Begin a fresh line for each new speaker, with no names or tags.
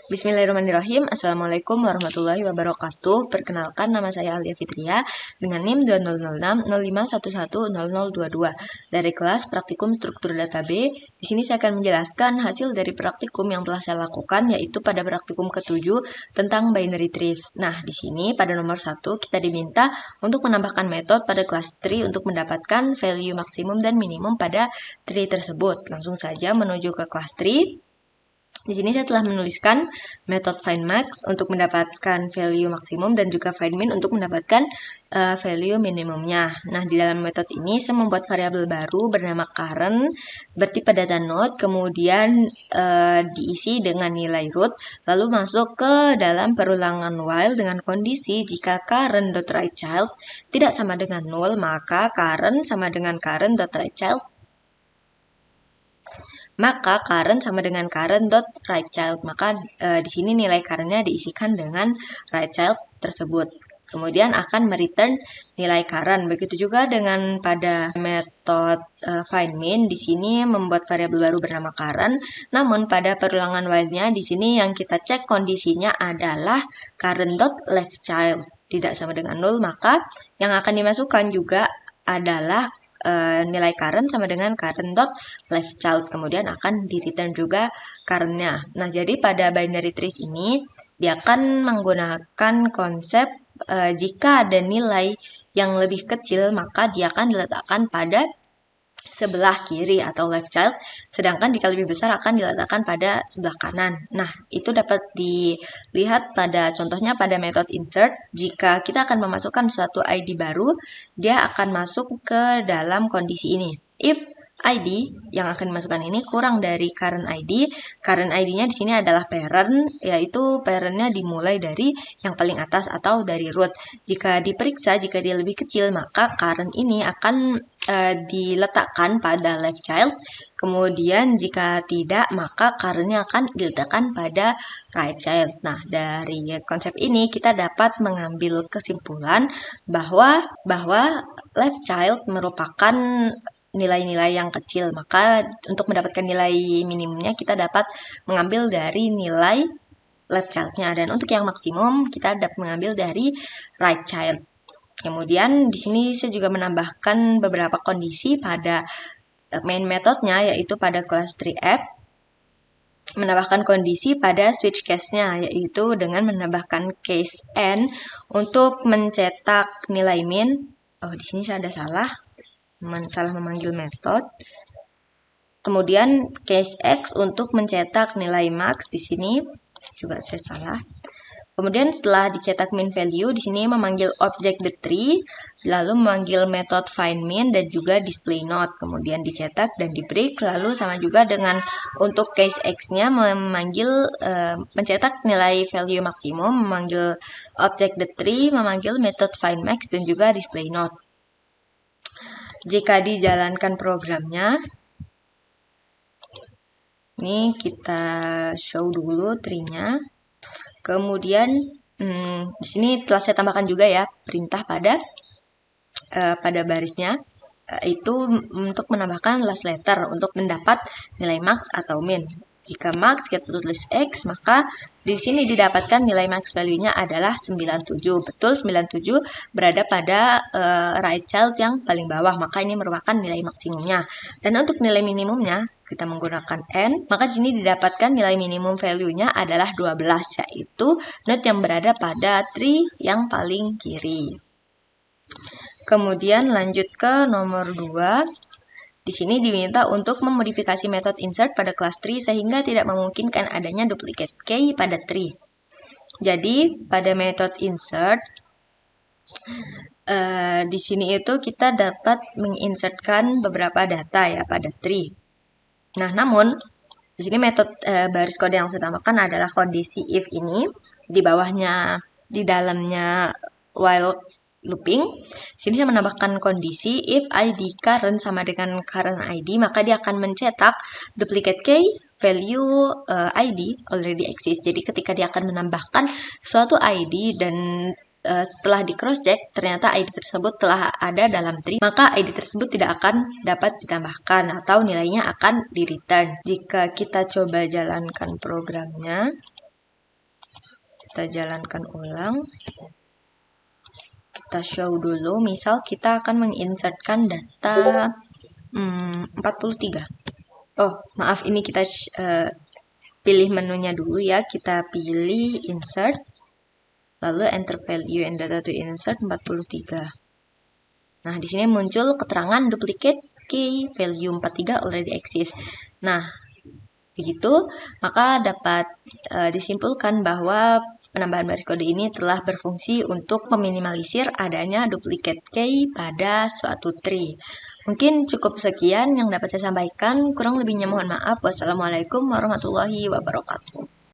Bismillahirrahmanirrahim. Assalamualaikum warahmatullahi wabarakatuh. Perkenalkan, nama saya Alia Fitria dengan NIM 2006 05110022 dari kelas Praktikum Struktur Data B. Di sini saya akan menjelaskan hasil dari praktikum yang telah saya lakukan, yaitu pada praktikum ke-7 tentang binary trees. Nah, di sini pada nomor 1 kita diminta untuk menambahkan metode pada kelas tree untuk mendapatkan value maksimum dan minimum pada tree tersebut. Langsung saja menuju ke kelas tree. Di sini saya telah menuliskan metode findMax untuk mendapatkan value maksimum dan juga findMin untuk mendapatkan value minimumnya. Nah, di dalam metode ini saya membuat variabel baru bernama current bertipe data node, kemudian diisi dengan nilai root, lalu masuk ke dalam perulangan while dengan kondisi jika current.writeChild tidak sama dengan 0, maka current sama dengan current.writeChild. Maka current sama dengan current.writeChild. Maka di sini nilai currentnya diisikan dengan writeChild tersebut. Kemudian akan mereturn nilai current. Begitu juga dengan pada metode findMin, di sini membuat variabel baru bernama current. Namun pada perulangan while-nya di sini yang kita cek kondisinya adalah current.leftChild tidak sama dengan 0, maka yang akan dimasukkan juga adalah nilai current sama dengan current.leftChild, kemudian akan di return juga currentnya. Nah, jadi pada binary trees ini dia akan menggunakan konsep jika ada nilai yang lebih kecil maka dia akan diletakkan pada sebelah kiri atau left child, sedangkan jika lebih besar akan diletakkan pada sebelah kanan. Nah, itu dapat dilihat pada contohnya pada metode insert. Jika kita akan memasukkan suatu ID baru, dia akan masuk ke dalam kondisi ini. If ID yang akan dimasukkan ini kurang dari current ID-nya di sini adalah parent, yaitu parentnya dimulai dari yang paling atas atau dari root. Jika diperiksa, jika dia lebih kecil, maka current ini akan diletakkan pada left child. Kemudian jika tidak, maka currentnya akan diletakkan pada right child. Nah, dari konsep ini kita dapat mengambil kesimpulan bahwa left child merupakan nilai-nilai yang kecil. Maka untuk mendapatkan nilai minimumnya kita dapat mengambil dari nilai left child-nya, dan untuk yang maksimum kita dapat mengambil dari right child. Kemudian di sini saya juga menambahkan beberapa kondisi pada main metodenya, yaitu pada kelas tree app menambahkan kondisi pada switch case-nya, yaitu dengan menambahkan case n untuk mencetak nilai min. Oh, di sini saya ada salah memanggil metode. Kemudian case X untuk mencetak nilai max, di sini juga saya salah. Kemudian setelah dicetak min value, di sini memanggil object the tree, lalu memanggil metode findMin dan juga display node. Kemudian dicetak dan di break, lalu sama juga dengan untuk case X-nya mencetak nilai value maksimum, memanggil object the tree, memanggil metode findMax dan juga display node. Jika dijalankan programnya, ini kita show dulu tree-nya. Kemudian di sini telah saya tambahkan juga ya perintah pada barisnya, itu untuk menambahkan last letter untuk mendapat nilai max atau min. Jika max kita tulis X, maka di sini didapatkan nilai max value-nya adalah 97. Betul, 97 berada pada right child yang paling bawah, maka ini merupakan nilai maksimumnya. Dan untuk nilai minimumnya kita menggunakan n, maka di sini didapatkan nilai minimum value-nya adalah 12, yaitu node yang berada pada tree yang paling kiri. Kemudian lanjut ke nomor 2. Di sini diminta untuk memodifikasi metode insert pada kelas tree sehingga tidak memungkinkan adanya duplicate key pada tree. Jadi pada metode insert di sini itu kita dapat menginsertkan beberapa data ya pada tree. Nah, namun di sini metode baris kode yang saya tambahkan adalah kondisi if ini, di bawahnya di dalamnya while looping. Sini saya menambahkan kondisi if ID current sama dengan current ID, maka dia akan mencetak duplicate key value ID already exist. Jadi ketika dia akan menambahkan suatu ID dan setelah di cross check ternyata ID tersebut telah ada dalam tree, maka ID tersebut tidak akan dapat ditambahkan atau nilainya akan di return. Jika kita coba jalankan programnya, Kita jalankan ulang. Kita show dulu, misal kita akan menginsertkan data 43. Oh, maaf, ini kita pilih menunya dulu ya. Kita pilih insert, lalu enter value and data to insert 43. Nah, di sini muncul keterangan duplicate key value 43 already exist. Nah, begitu, maka dapat disimpulkan bahwa penambahan baris kode ini telah berfungsi untuk meminimalisir adanya duplicate key pada suatu tree. Mungkin cukup sekian yang dapat saya sampaikan. Kurang lebihnya mohon maaf. Wassalamualaikum warahmatullahi wabarakatuh.